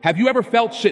Have you ever felt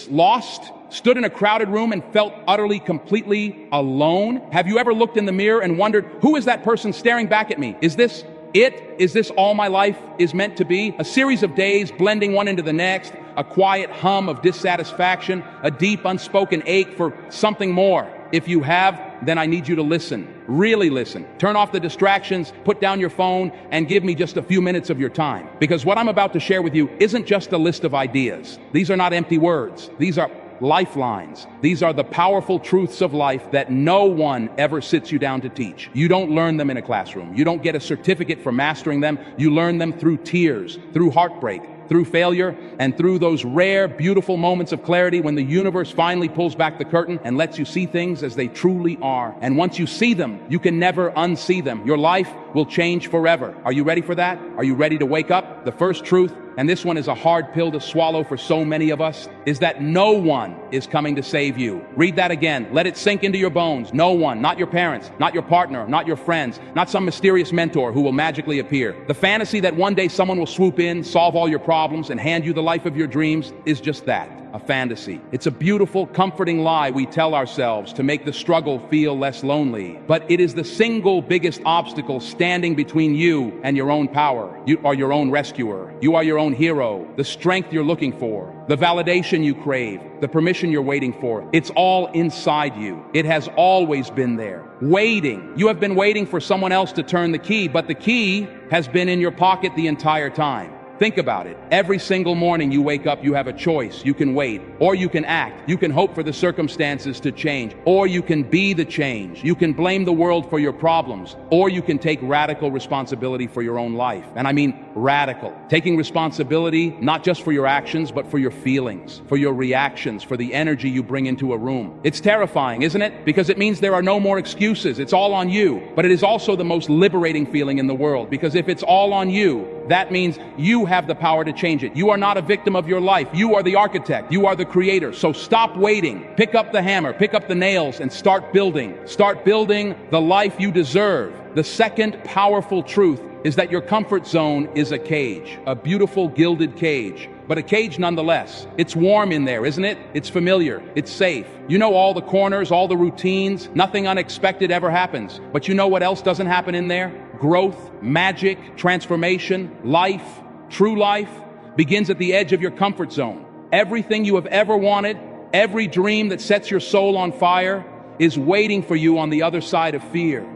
lost? Stood in a crowded room and felt utterly, completely alone? Have you ever looked in the mirror and wondered, who is that person staring back at me? Is this it? Is this all my life is meant to be? A series of days blending one into the next, a quiet hum of dissatisfaction, a deep unspoken ache for something more. If you have, then I need you to listen. Really listen. Turn off the distractions, put down your phone, and give me just a few minutes of your time. Because what I'm about to share with you isn't just a list of ideas. These are not empty words. These are lifelines. These are the powerful truths of life that no one ever sits you down to teach. You don't learn them in a classroom. You don't get a certificate for mastering them. You learn them through tears, through heartbreak, through failure, and through those rare, beautiful moments of clarity when the universe finally pulls back the curtain and lets you see things as they truly are. And once you see them, you can never unsee them. Your life will change forever. Are you ready for that? Are you ready to wake up? The first truth, and this one is a hard pill to swallow for so many of us, is that no one is coming to save you. Read that again. Let it sink into your bones. No one, not your parents, not your partner, not your friends, not some mysterious mentor who will magically appear. The fantasy that one day someone will swoop in, solve all your problems, and hand you the life of your dreams is just that. A fantasy. It's a beautiful, comforting lie we tell ourselves to make the struggle feel less lonely. But it is the single biggest obstacle standing between you and your own power. You are your own rescuer. You are your own hero. The strength you're looking for. The validation you crave. The permission you're waiting for. It's all inside you. It has always been there. Waiting. You have been waiting for someone else to turn the key, but the key has been in your pocket the entire time. Think about it. Every single morning you wake up, you have a choice. You can wait, or you can act. You can hope for the circumstances to change, or you can be the change. You can blame the world for your problems, or you can take radical responsibility for your own life. And I mean radical. Taking responsibility not just for your actions, but for your feelings, for your reactions, for the energy you bring into a room. It's terrifying, isn't it? Because it means there are no more excuses. It's all on you. But it is also the most liberating feeling in the world, because if it's all on you, that means you have the power to change it. You are not a victim of your life. You are the architect. You are the creator. So stop waiting. Pick up the hammer, pick up the nails, and start building. Start building the life you deserve. The second powerful truth is that your comfort zone is a cage, a beautiful gilded cage, but a cage nonetheless. It's warm in there, isn't it? It's familiar. It's safe. You know all the corners, all the routines. Nothing unexpected ever happens. But you know what else doesn't happen in there? Growth, magic, transformation, life, true life begins at the edge of your comfort zone. Everything you have ever wanted, every dream that sets your soul on fire is waiting for you on the other side of fear.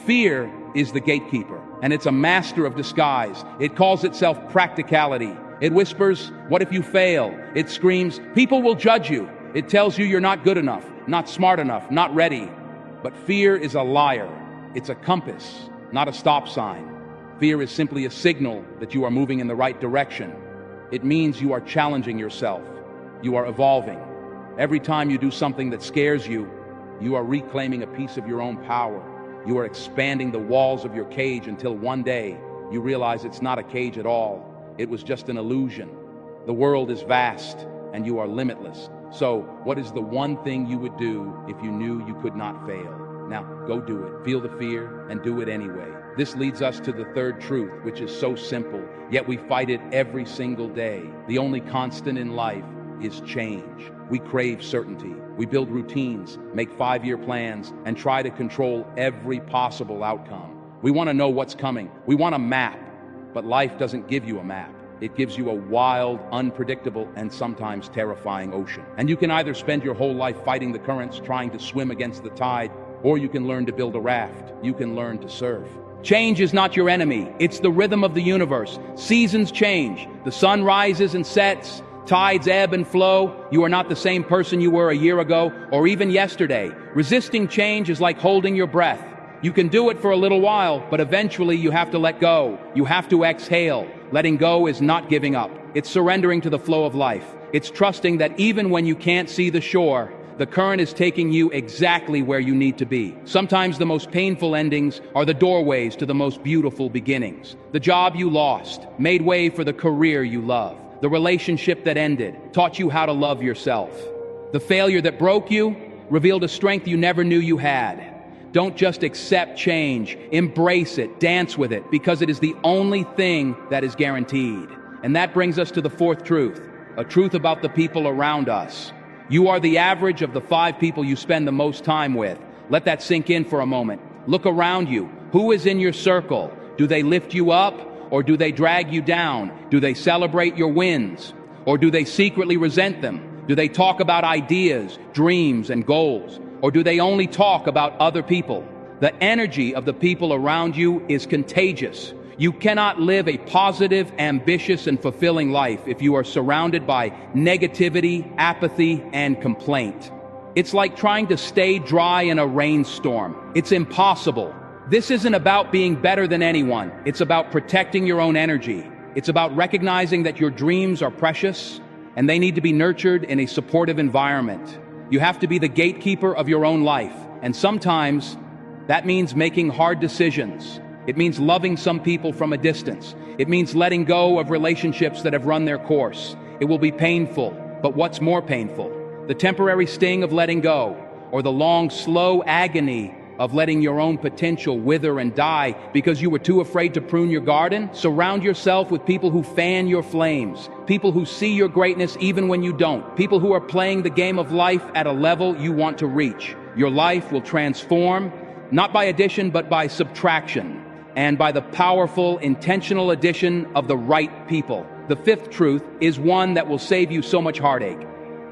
Fear is the gatekeeper, and it's a master of disguise. It calls itself practicality. It whispers, what if you fail? It screams, people will judge you. It tells you you're not good enough, not smart enough, not ready. But fear is a liar. It's a compass, not a stop sign. Fear is simply a signal that you are moving in the right direction. It means you are challenging yourself. You are evolving. Every time you do something that scares you, you are reclaiming a piece of your own power. You are expanding the walls of your cage until one day you realize it's not a cage at all. It was just an illusion. The world is vast and you are limitless. So what is the one thing you would do if you knew you could not fail? Now, go do it. Feel the fear and do it anyway. This leads us to the third truth, which is so simple, yet we fight it every single day. The only constant in life is change. We crave certainty. We build routines, make 5-year plans, and try to control every possible outcome. We want to know what's coming. We want a map, but life doesn't give you a map. It gives you a wild, unpredictable, and sometimes terrifying ocean. And you can either spend your whole life fighting the currents, trying to swim against the tide, or you can learn to build a raft. You can learn to surf. Change is not your enemy. It's the rhythm of the universe. Seasons change. The sun rises and sets. Tides ebb and flow. You are not the same person you were a year ago or even yesterday. Resisting change is like holding your breath. You can do it for a little while, but eventually you have to let go. You have to exhale. Letting go is not giving up. It's surrendering to the flow of life. It's trusting that even when you can't see the shore, the current is taking you exactly where you need to be. Sometimes the most painful endings are the doorways to the most beautiful beginnings. The job you lost made way for the career you love. The relationship that ended taught you how to love yourself. The failure that broke you revealed a strength you never knew you had. Don't just accept change, embrace it, dance with it, because it is the only thing that is guaranteed. And that brings us to the fourth truth. a truth about the people around us. You are the average of the 5 people you spend the most time with. Let that sink in for a moment. Look around you. Who is in your circle? Do they lift you up, or do they drag you down? Do they celebrate your wins, or do they secretly resent them? Do they talk about ideas, dreams, and goals, or do they only talk about other people? The energy of the people around you is contagious. You cannot live a positive, ambitious, and fulfilling life if you are surrounded by negativity, apathy, and complaint. It's like trying to stay dry in a rainstorm. It's impossible. This isn't about being better than anyone. It's about protecting your own energy. It's about recognizing that your dreams are precious and they need to be nurtured in a supportive environment. You have to be the gatekeeper of your own life, and sometimes that means making hard decisions. It means loving some people from a distance. It means letting go of relationships that have run their course. It will be painful, but what's more painful? The temporary sting of letting go, or the long, slow agony of letting your own potential wither and die because you were too afraid to prune your garden? Surround yourself with people who fan your flames, people who see your greatness even when you don't, people who are playing the game of life at a level you want to reach. Your life will transform, not by addition, but by subtraction, and by the powerful, intentional addition of the right people. The 5th truth is one that will save you so much heartache.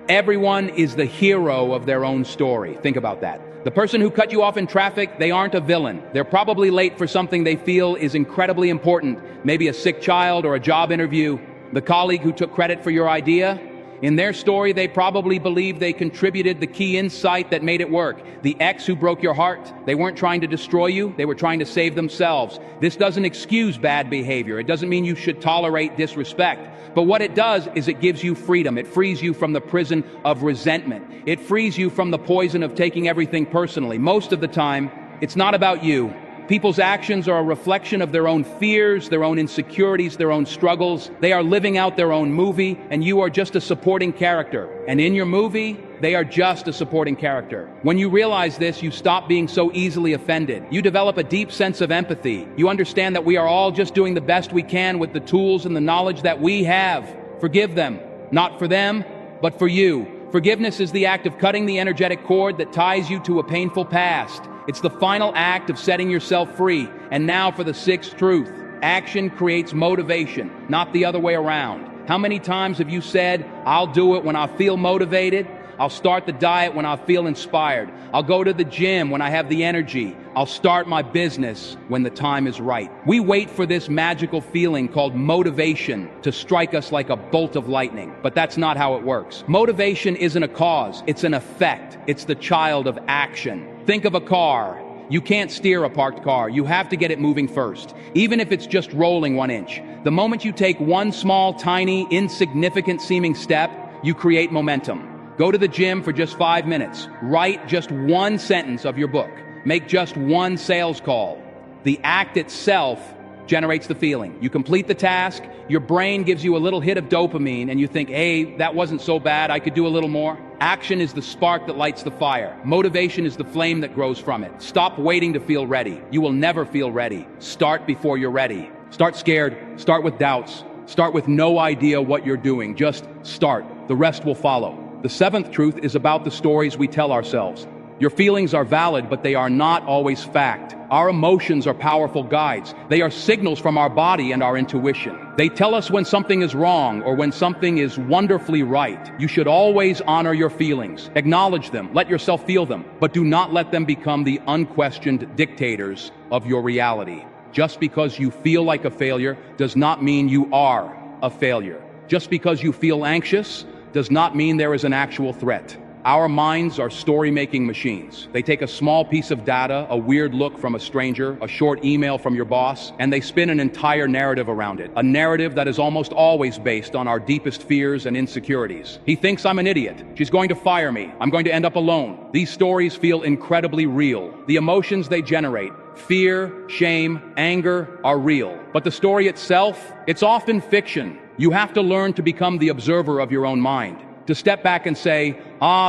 Everyone is the hero of their own story. Think about that. The person who cut you off in traffic, they aren't a villain. They're probably late for something they feel is incredibly important, maybe a sick child or a job interview. The colleague who took credit for your idea, in their story, they probably believe they contributed the key insight that made it work. The ex who broke your heart, they weren't trying to destroy you, they were trying to save themselves. This doesn't excuse bad behavior. It doesn't mean you should tolerate disrespect. But what it does is it gives you freedom. It frees you from the prison of resentment. It frees you from the poison of taking everything personally. Most of the time, it's not about you. People's actions are a reflection of their own fears, their own insecurities, their own struggles. They are living out their own movie, and you are just a supporting character. And in your movie, they are just a supporting character. When you realize this, you stop being so easily offended. You develop a deep sense of empathy. You understand that we are all just doing the best we can with the tools and the knowledge that we have. Forgive them, not for them, but for you. Forgiveness is the act of cutting the energetic cord that ties you to a painful past. It's the final act of setting yourself free. And now for the 6th truth. Action creates motivation, not the other way around. How many times have you said, I'll do it when I feel motivated? I'll start the diet when I feel inspired. I'll go to the gym when I have the energy. I'll start my business when the time is right. We wait for this magical feeling called motivation to strike us like a bolt of lightning. But that's not how it works. Motivation isn't a cause, it's an effect. It's the child of action. Think of a car. You can't steer a parked car. You have to get it moving first, even if it's just rolling 1 inch. The moment you take one small, tiny, insignificant seeming step, you create momentum. Go to the gym for just 5 minutes. Write just one sentence of your book. Make just one sales call. The act itself generates the feeling. You complete the task, your brain gives you a little hit of dopamine, and you think, hey, that wasn't so bad, I could do a little more. Action is the spark that lights the fire. Motivation is the flame that grows from it. Stop waiting to feel ready. You will never feel ready. Start before you're ready. Start scared. Start with doubts. Start with no idea what you're doing. Just start. The rest will follow. The 7th truth is about the stories we tell ourselves. Your feelings are valid, but they are not always fact. Our emotions are powerful guides. They are signals from our body and our intuition. They tell us when something is wrong or when something is wonderfully right. You should always honor your feelings. Acknowledge them. Let yourself feel them. But do not let them become the unquestioned dictators of your reality. Just because you feel like a failure does not mean you are a failure. Just because you feel anxious does not mean there is an actual threat. Our minds are story-making machines. They take a small piece of data, a weird look from a stranger, a short email from your boss, and they spin an entire narrative around it. A narrative that is almost always based on our deepest fears and insecurities. He thinks I'm an idiot. She's going to fire me. I'm going to end up alone. These stories feel incredibly real. The emotions they generate, fear, shame, anger, are real. But the story itself, it's often fiction. You have to learn to become the observer of your own mind. To step back and say,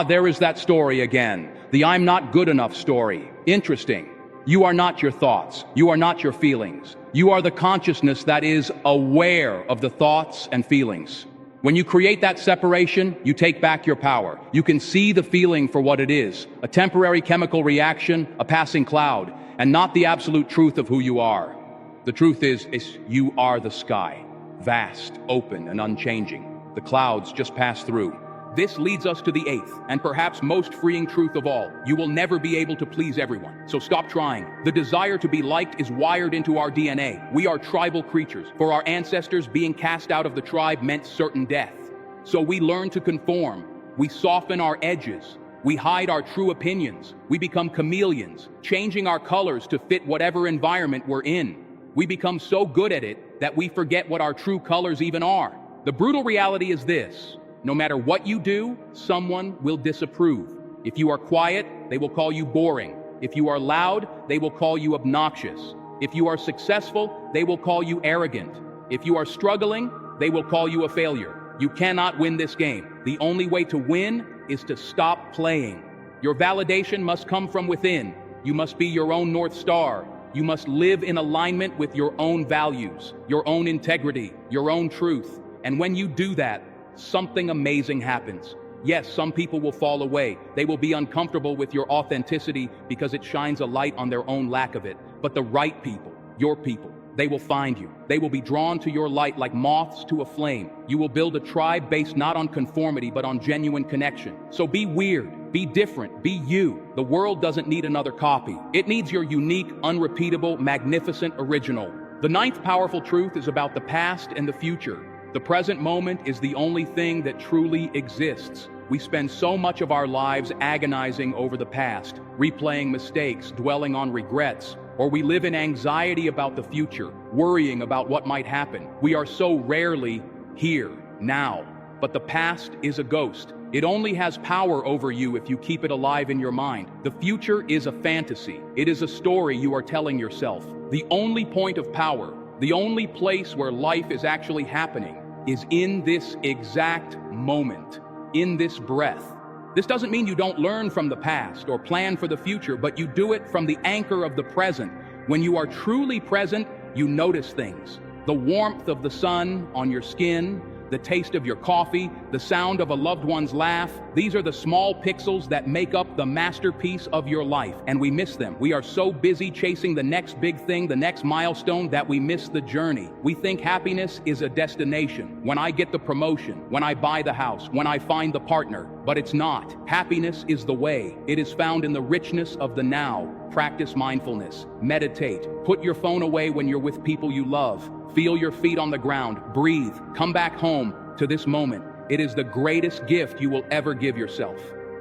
there is that story again. The I'm not good enough story. Interesting. You are not your thoughts. You are not your feelings. You are the consciousness that is aware of the thoughts and feelings. When you create that separation, you take back your power. You can see the feeling for what it is, a temporary chemical reaction, a passing cloud, and not the absolute truth of who you are. The truth is you are the sky, vast, open, and unchanging. The clouds just pass through. This leads us to the eighth, and perhaps most freeing truth of all. You will never be able to please everyone, so stop trying. The desire to be liked is wired into our DNA. We are tribal creatures. For our ancestors, being cast out of the tribe meant certain death. So we learn to conform. We soften our edges. We hide our true opinions. We become chameleons, changing our colors to fit whatever environment we're in. We become so good at it that we forget what our true colors even are. The brutal reality is this. No matter what you do, someone will disapprove. If you are quiet, they will call you boring. If you are loud, they will call you obnoxious. If you are successful, they will call you arrogant. If you are struggling, they will call you a failure. You cannot win this game. The only way to win is to stop playing. Your validation must come from within. You must be your own North Star. You must live in alignment with your own values, your own integrity, your own truth. And when you do that, something amazing happens. Yes, some people will fall away. They will be uncomfortable with your authenticity because it shines a light on their own lack of it. But the right people, your people, they will find you. They will be drawn to your light like moths to a flame. You will build a tribe based not on conformity, but on genuine connection. So be weird, be different, be you. The world doesn't need another copy. It needs your unique, unrepeatable, magnificent original. The ninth powerful truth is about the past and the future. The present moment is the only thing that truly exists. We spend so much of our lives agonizing over the past, replaying mistakes, dwelling on regrets, or we live in anxiety about the future, worrying about what might happen. We are so rarely here, now. But the past is a ghost. It only has power over you if you keep it alive in your mind. The future is a fantasy. It is a story you are telling yourself. The only point of power, the only place where life is actually happening, is in this exact moment, in this breath. This doesn't mean you don't learn from the past or plan for the future, but you do it from the anchor of the present. When you are truly present, you notice things. The warmth of the sun on your skin, the taste of your coffee, the sound of a loved one's laugh. These are the small pixels that make up the masterpiece of your life, and we miss them. We are so busy chasing the next big thing, the next milestone, that we miss the journey. We think happiness is a destination. When I get the promotion, when I buy the house, when I find the partner. But it's not. Happiness is the way. It is found in the richness of the now. Practice mindfulness. Meditate. Put your phone away when you're with people you love. Feel your feet on the ground. Breathe. Come back home to this moment. It is the greatest gift you will ever give yourself.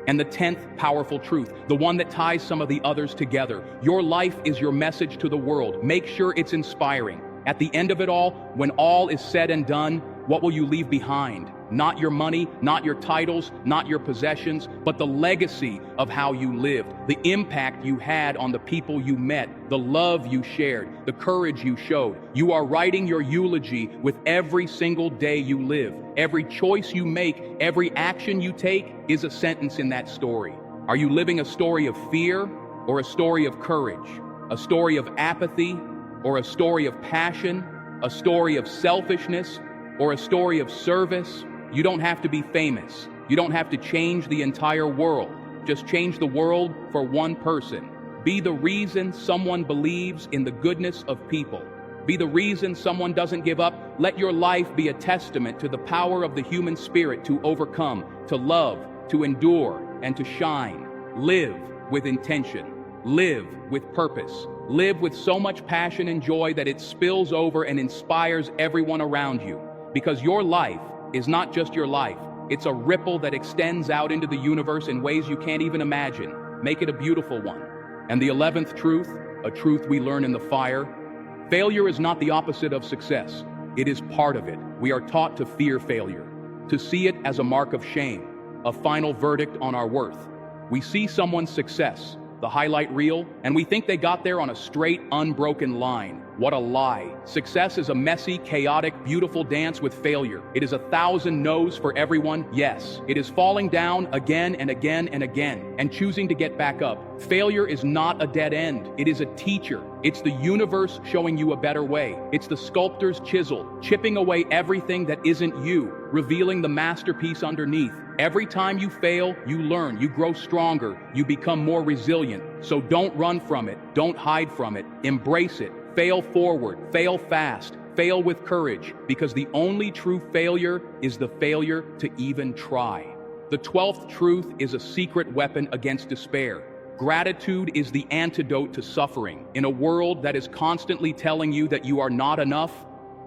And the 10th powerful truth, the one that ties some of the others together. Your life is your message to the world. Make sure it's inspiring. At the end of it all, when all is said and done, what will you leave behind? Not your money, not your titles, not your possessions, but the legacy of how you lived, the impact you had on the people you met, the love you shared, the courage you showed. You are writing your eulogy with every single day you live. Every choice you make, every action you take is a sentence in that story. Are you living a story of fear or a story of courage? A story of apathy or a story of passion? A story of selfishness or a story of service? You don't have to be famous. You don't have to change the entire world. Just change the world for one person. Be the reason someone believes in the goodness of people. Be the reason someone doesn't give up. Let your life be a testament to the power of the human spirit to overcome, to love, to endure, and to shine. Live with intention. Live with purpose. Live with so much passion and joy that it spills over and inspires everyone around you. Because your life is not just your life. It's a ripple that extends out into the universe in ways you can't even imagine. Make it a beautiful one. And the 11th truth, a truth we learn in the fire, failure is not the opposite of success. It is part of it. We are taught to fear failure, to see it as a mark of shame, a final verdict on our worth. We see someone's success, the highlight reel, and we think they got there on a straight, unbroken line. What a lie. Success is a messy, chaotic, beautiful dance with failure. It is 1,000 no's for everyone, yes. It is falling down again and again and again, and choosing to get back up. Failure is not a dead end. It is a teacher. It's the universe showing you a better way. It's the sculptor's chisel, chipping away everything that isn't you, revealing the masterpiece underneath. Every time you fail, you learn, you grow stronger, you become more resilient. So don't run from it, don't hide from it, embrace it. Fail forward, fail fast, fail with courage, because the only true failure is the failure to even try. The 12th truth is a secret weapon against despair. Gratitude is the antidote to suffering. In a world that is constantly telling you that you are not enough,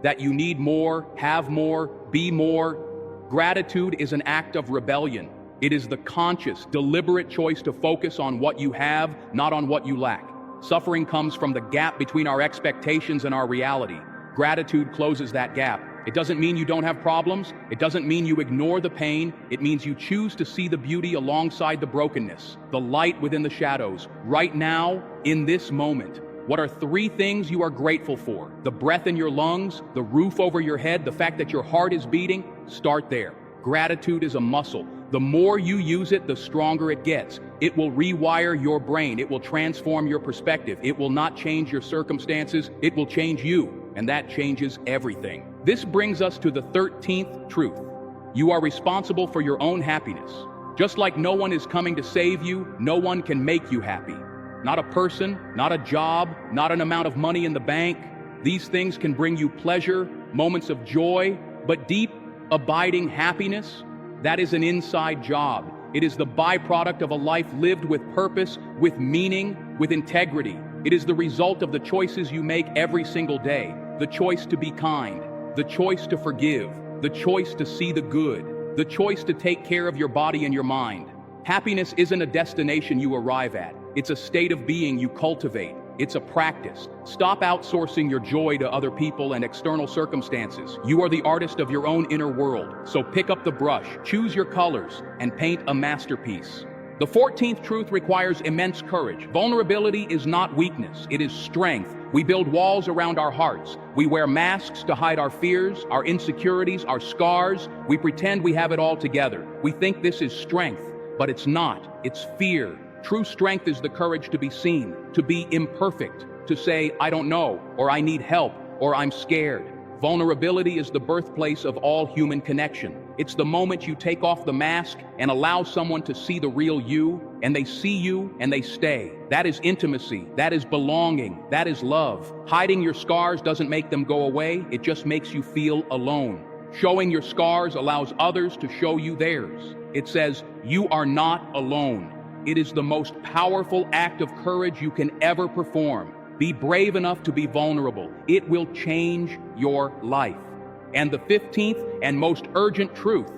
that you need more, have more, be more, gratitude is an act of rebellion. It is the conscious, deliberate choice to focus on what you have, not on what you lack. Suffering comes from the gap between our expectations and our reality. Gratitude closes that gap. It doesn't mean you don't have problems. It doesn't mean you ignore the pain. It means you choose to see the beauty alongside the brokenness, the light within the shadows. Right now, in this moment, what are 3 things you are grateful for? The breath in your lungs, the roof over your head, the fact that your heart is beating? Start there. Gratitude is a muscle. The more you use it, the stronger it gets. It will rewire your brain. It will transform your perspective. It will not change your circumstances. It will change you, and that changes everything. This brings us to the 13th truth. You are responsible for your own happiness. Just like no one is coming to save you, no one can make you happy. Not a person, not a job, not an amount of money in the bank. These things can bring you pleasure, moments of joy, but deep, abiding happiness, that is an inside job. It is the byproduct of a life lived with purpose, with meaning, with integrity. It is the result of the choices you make every single day. The choice to be kind, the choice to forgive, the choice to see the good, the choice to take care of your body and your mind. Happiness isn't a destination you arrive at. It's a state of being you cultivate. It's a practice. Stop outsourcing your joy to other people and external circumstances. You are the artist of your own inner world. So pick up the brush, choose your colors, and paint a masterpiece. The 14th truth requires immense courage. Vulnerability is not weakness, it is strength. We build walls around our hearts. We wear masks to hide our fears, our insecurities, our scars. We pretend we have it all together. We think this is strength, but it's not. It's fear. True strength is the courage to be seen, to be imperfect, to say, I don't know, or I need help, or I'm scared. Vulnerability is the birthplace of all human connection. It's the moment you take off the mask and allow someone to see the real you, and they see you and they stay. That is intimacy. That is belonging. That is love. Hiding your scars doesn't make them go away. It just makes you feel alone. Showing your scars allows others to show you theirs. It says, you are not alone. It is the most powerful act of courage you can ever perform. Be brave enough to be vulnerable. It will change your life. And the 15th and most urgent truth,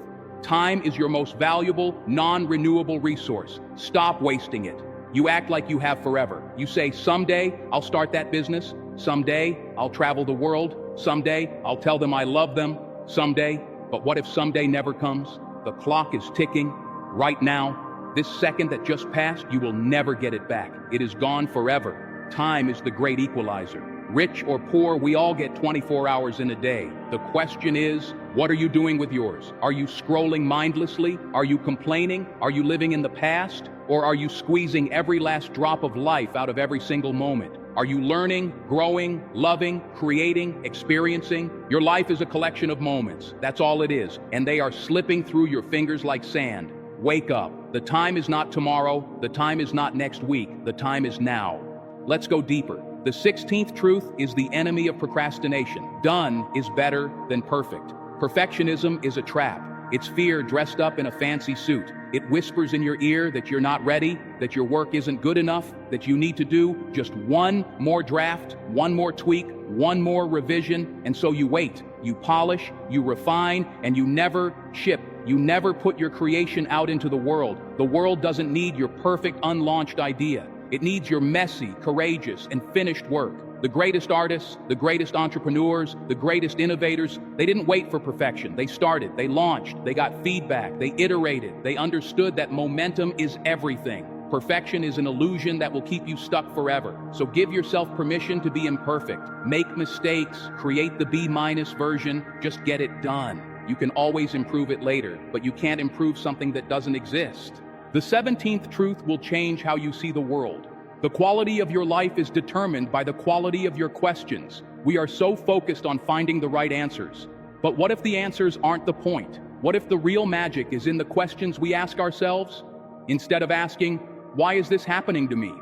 time is your most valuable, non-renewable resource. Stop wasting it. You act like you have forever. You say, someday I'll start that business. Someday I'll travel the world. Someday I'll tell them I love them. Someday. But what if someday never comes? The clock is ticking right now. This second that just passed, you will never get it back. It is gone forever. Time is the great equalizer. Rich or poor, we all get 24 hours in a day. The question is, what are you doing with yours? Are you scrolling mindlessly? Are you complaining? Are you living in the past? Or are you squeezing every last drop of life out of every single moment? Are you learning, growing, loving, creating, experiencing? Your life is a collection of moments. That's all it is. And they are slipping through your fingers like sand. Wake up. The time is not tomorrow. The time is not next week. The time is now. Let's go deeper. The 16th truth is the enemy of procrastination. Done is better than perfect. Perfectionism is a trap. It's fear dressed up in a fancy suit. It whispers in your ear that you're not ready, that your work isn't good enough, that you need to do just one more draft, one more tweak, one more revision, and so you wait. You polish, you refine, and you never ship. You never put your creation out into the world. The world doesn't need your perfect, unlaunched idea. It needs your messy, courageous, and finished work. The greatest artists, the greatest entrepreneurs, the greatest innovators, they didn't wait for perfection. They started, they launched, they got feedback, they iterated, they understood that momentum is everything. Perfection is an illusion that will keep you stuck forever. So give yourself permission to be imperfect. Make mistakes, create the B- version, just get it done. You can always improve it later, but you can't improve something that doesn't exist. The 17th truth will change how you see the world. The quality of your life is determined by the quality of your questions. We are so focused on finding the right answers. But what if the answers aren't the point? What if the real magic is in the questions we ask ourselves? Instead of asking, why is this happening to me?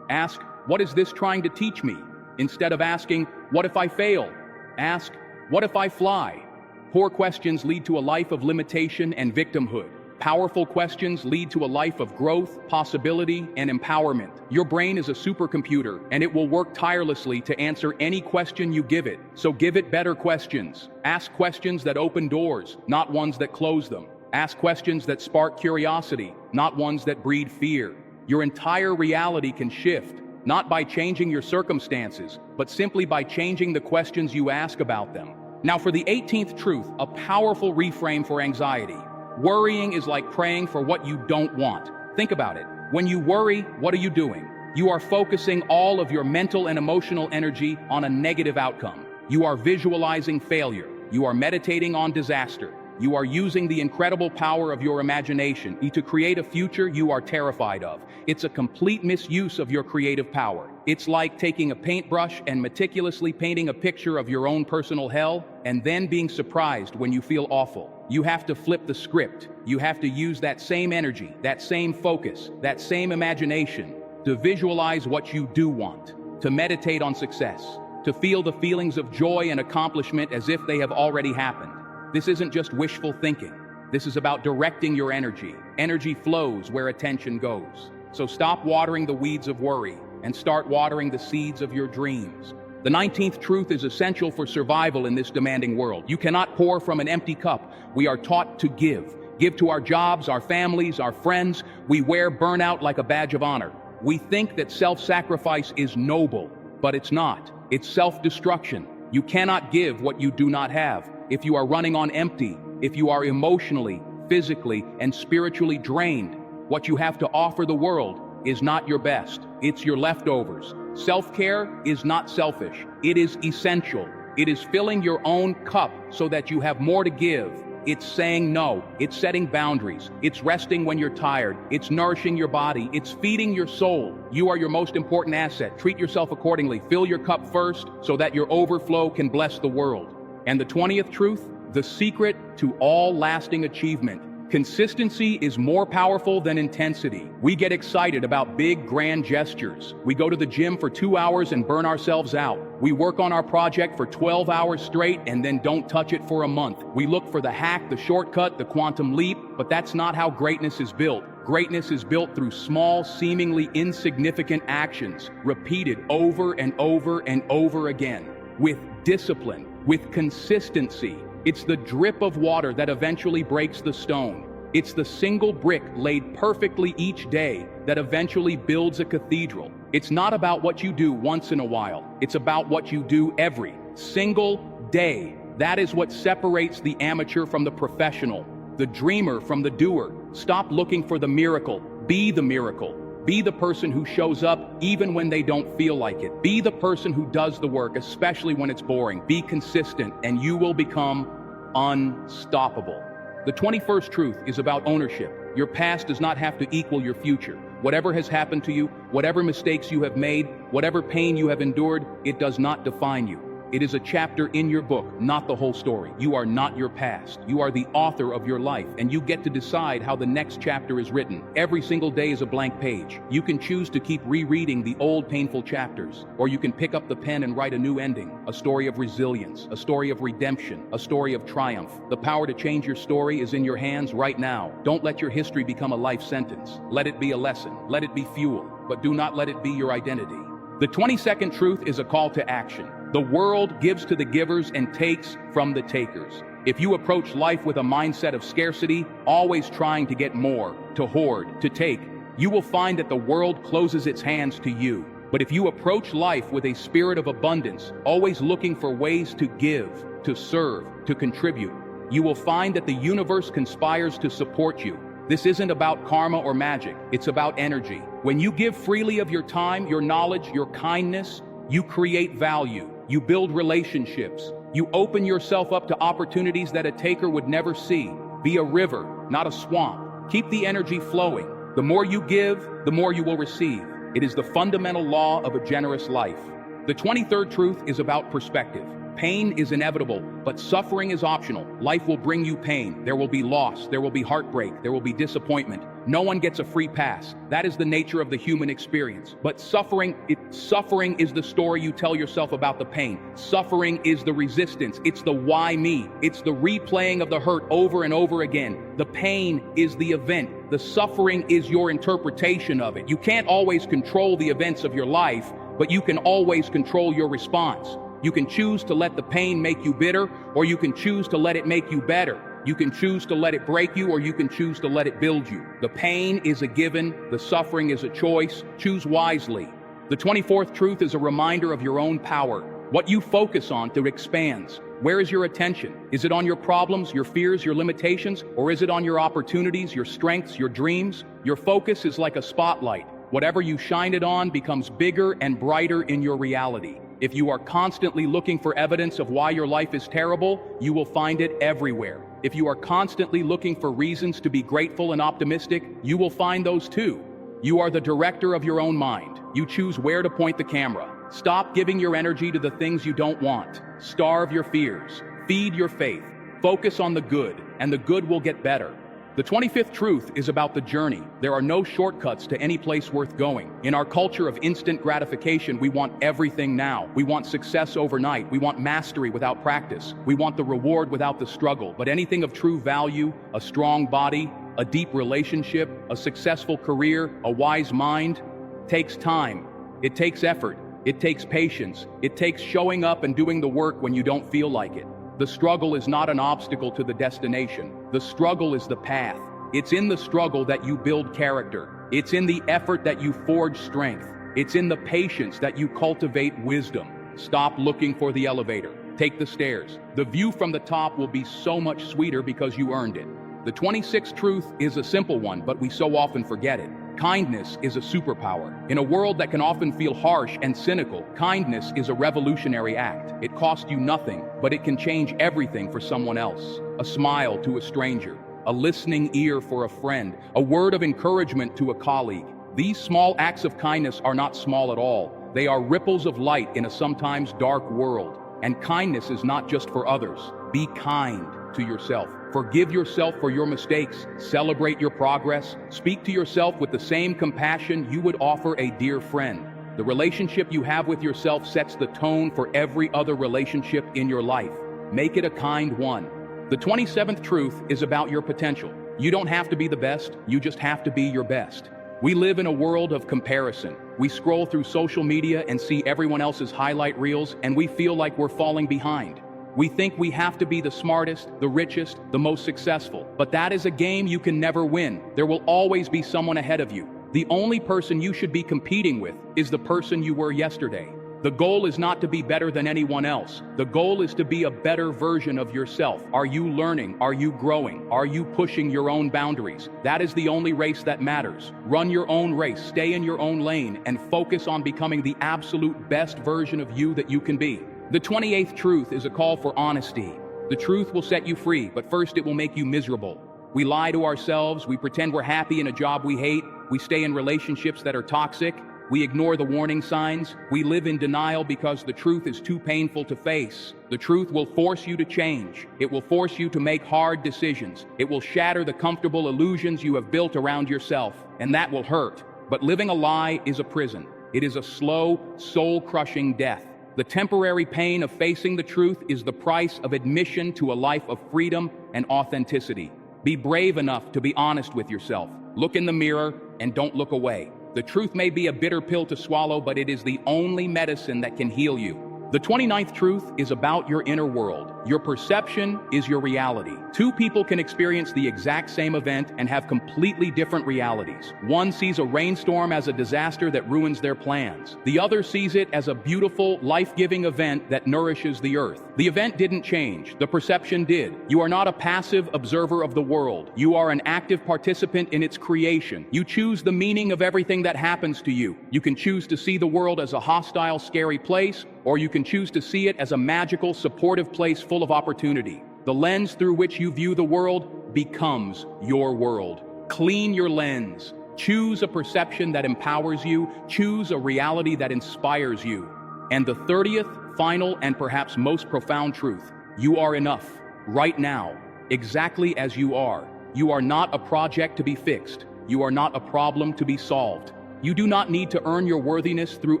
Ask, what is this trying to teach me? Instead of asking, what if I fail? Ask, what if I fly? Poor questions lead to a life of limitation and victimhood. Powerful questions lead to a life of growth, possibility, and empowerment. Your brain is a supercomputer, and it will work tirelessly to answer any question you give it. So give it better questions. Ask questions that open doors, not ones that close them. Ask questions that spark curiosity, not ones that breed fear. Your entire reality can shift, not by changing your circumstances, but simply by changing the questions you ask about them. Now for the 18th truth, a powerful reframe for anxiety. Worrying is like praying for what you don't want. Think about it. When you worry, what are you doing? You are focusing all of your mental and emotional energy on a negative outcome. You are visualizing failure. You are meditating on disaster. You are using the incredible power of your imagination to create a future you are terrified of. It's a complete misuse of your creative power. It's like taking a paintbrush and meticulously painting a picture of your own personal hell, and then being surprised when you feel awful. You have to flip the script. You have to use that same energy, that same focus, that same imagination to visualize what you do want, to meditate on success, to feel the feelings of joy and accomplishment as if they have already happened. This isn't just wishful thinking. This is about directing your energy. Energy flows where attention goes. So stop watering the weeds of worry and start watering the seeds of your dreams. The 19th truth is essential for survival in this demanding world. You cannot pour from an empty cup. We are taught to give. Give to our jobs, our families, our friends. We wear burnout like a badge of honor. We think that self-sacrifice is noble, but it's not. It's self-destruction. You cannot give what you do not have. If you are running on empty, if you are emotionally, physically, and spiritually drained, what you have to offer the world is not your best. It's your leftovers. Self-care is not selfish. It is essential. It is filling your own cup so that you have more to give. It's saying no. It's setting boundaries. It's resting when you're tired. It's nourishing your body. It's feeding your soul. You are your most important asset. Treat yourself accordingly. Fill your cup first so that your overflow can bless the world. And the 20th truth, the secret to all lasting achievement. Consistency is more powerful than intensity. We get excited about big, grand gestures. We go to the gym for 2 hours and burn ourselves out. We work on our project for 12 hours straight and then don't touch it for a month. We look for the hack, the shortcut, the quantum leap, but that's not how greatness is built. Greatness is built through small, seemingly insignificant actions, repeated over and over and over again, with discipline, with consistency. It's the drip of water that eventually breaks the stone. It's the single brick laid perfectly each day that eventually builds a cathedral. It's not about what you do once in a while. It's about what you do every single day. That is what separates the amateur from the professional, the dreamer from the doer. Stop looking for the miracle. Be the miracle. Be the person who shows up even when they don't feel like it. Be the person who does the work, especially when it's boring. Be consistent, and you will become unstoppable. The 21st truth is about ownership. Your past does not have to equal your future. Whatever has happened to you, whatever mistakes you have made, whatever pain you have endured, it does not define you. It is a chapter in your book, not the whole story. You are not your past. You are the author of your life, and you get to decide how the next chapter is written. Every single day is a blank page. You can choose to keep rereading the old painful chapters, or you can pick up the pen and write a new ending, a story of resilience, a story of redemption, a story of triumph. The power to change your story is in your hands right now. Don't let your history become a life sentence. Let it be a lesson. Let it be fuel, but do not let it be your identity. The 22nd truth is a call to action. The world gives to the givers and takes from the takers. If you approach life with a mindset of scarcity, always trying to get more, to hoard, to take, you will find that the world closes its hands to you. But if you approach life with a spirit of abundance, always looking for ways to give, to serve, to contribute, you will find that the universe conspires to support you. This isn't about karma or magic, it's about energy. When you give freely of your time, your knowledge, your kindness, you create value, you build relationships, you open yourself up to opportunities that a taker would never see. Be a river, not a swamp. Keep the energy flowing. The more you give, the more you will receive. It is the fundamental law of a generous life. The 23rd truth is about perspective. Pain is inevitable, but suffering is optional. Life will bring you pain. There will be loss. There will be heartbreak. There will be disappointment. No one gets a free pass. That is the nature of the human experience. But suffering is the story you tell yourself about the pain. Suffering is the resistance. It's the why me. It's the replaying of the hurt over and over again. The pain is the event. The suffering is your interpretation of it. You can't always control the events of your life, but you can always control your response. You can choose to let the pain make you bitter, or you can choose to let it make you better. You can choose to let it break you, or you can choose to let it build you. The pain is a given, the suffering is a choice. Choose wisely. The 24th truth is a reminder of your own power. What you focus on expands. Where is your attention? Is it on your problems, your fears, your limitations, or is it on your opportunities, your strengths, your dreams? Your focus is like a spotlight. Whatever you shine it on becomes bigger and brighter in your reality. If you are constantly looking for evidence of why your life is terrible, you will find it everywhere. If you are constantly looking for reasons to be grateful and optimistic, you will find those too. You are the director of your own mind. You choose where to point the camera. Stop giving your energy to the things you don't want. Starve your fears. Feed your faith. Focus on the good, and the good will get better. The 25th truth is about the journey. There are no shortcuts to any place worth going. In our culture of instant gratification, we want everything now. We want success overnight. We want mastery without practice. We want the reward without the struggle. But anything of true value, a strong body, a deep relationship, a successful career, a wise mind, takes time. It takes effort. It takes patience. It takes showing up and doing the work when you don't feel like it. The struggle is not an obstacle to the destination. The struggle is the path. It's in the struggle that you build character. It's in the effort that you forge strength. It's in the patience that you cultivate wisdom. Stop looking for the elevator. Take the stairs. The view from the top will be so much sweeter because you earned it. The 26th truth is a simple one, but we so often forget it. Kindness is a superpower. In a world that can often feel harsh and cynical, kindness is a revolutionary act. It costs you nothing, but it can change everything for someone else. A smile to a stranger, a listening ear for a friend, a word of encouragement to a colleague. These small acts of kindness are not small at all. They are ripples of light in a sometimes dark world. And kindness is not just for others. Be kind to yourself. Forgive yourself for your mistakes. Celebrate your progress. Speak to yourself with the same compassion you would offer a dear friend. The relationship you have with yourself sets the tone for every other relationship in your life. Make it a kind one. The 27th truth is about your potential. You don't have to be the best, you just have to be your best. We live in a world of comparison. We scroll through social media and see everyone else's highlight reels, and we feel like we're falling behind. We think we have to be the smartest, the richest, the most successful. But that is a game you can never win. There will always be someone ahead of you. The only person you should be competing with is the person you were yesterday. The goal is not to be better than anyone else. The goal is to be a better version of yourself. Are you learning? Are you growing? Are you pushing your own boundaries? That is the only race that matters. Run your own race, stay in your own lane, and focus on becoming the absolute best version of you that you can be. The 28th truth is a call for honesty. The truth will set you free, but first it will make you miserable. We lie to ourselves, we pretend we're happy in a job we hate, we stay in relationships that are toxic, we ignore the warning signs, we live in denial because the truth is too painful to face. The truth will force you to change. It will force you to make hard decisions. It will shatter the comfortable illusions you have built around yourself, and that will hurt. But living a lie is a prison. It is a slow, soul-crushing death. The temporary pain of facing the truth is the price of admission to a life of freedom and authenticity. Be brave enough to be honest with yourself. Look in the mirror and don't look away. The truth may be a bitter pill to swallow, but it is the only medicine that can heal you. The 29th truth is about your inner world. Your perception is your reality. Two people can experience the exact same event and have completely different realities. One sees a rainstorm as a disaster that ruins their plans. The other sees it as a beautiful, life-giving event that nourishes the earth. The event didn't change. The perception did. You are not a passive observer of the world. You are an active participant in its creation. You choose the meaning of everything that happens to you. You can choose to see the world as a hostile, scary place, or you can choose to see it as a magical, supportive place full of opportunity. The lens through which you view the world becomes your world. Clean your lens. Choose a perception that empowers you. Choose a reality that inspires you. And the 30th, final, and perhaps most profound truth: you are enough, right now, exactly as you are. You are not a project to be fixed. You are not a problem to be solved. You do not need to earn your worthiness through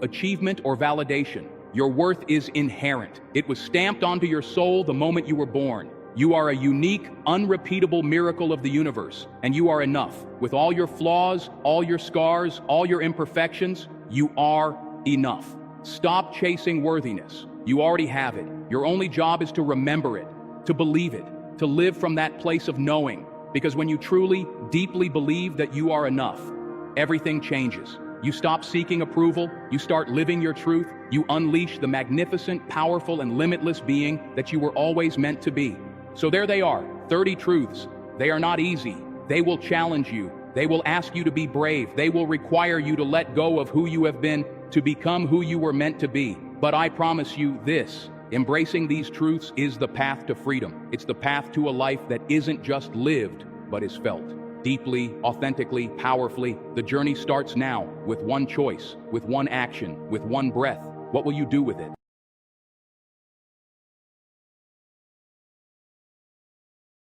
achievement or validation. Your worth is inherent. It was stamped onto your soul the moment you were born. You are a unique, unrepeatable miracle of the universe, and you are enough. With all your flaws, all your scars, all your imperfections, you are enough. Stop chasing worthiness. You already have it. Your only job is to remember it, to believe it, to live from that place of knowing. Because when you truly, deeply believe that you are enough, everything changes. You stop seeking approval, you start living your truth, you unleash the magnificent, powerful, and limitless being that you were always meant to be. So there they are, 30 truths. They are not easy. They will challenge you. They will ask you to be brave. They will require you to let go of who you have been to become who you were meant to be. But I promise you this: embracing these truths is the path to freedom. It's the path to a life that isn't just lived, but is felt. Deeply, authentically, powerfully. The journey starts now with one choice, with one action, with one breath. What will you do with it?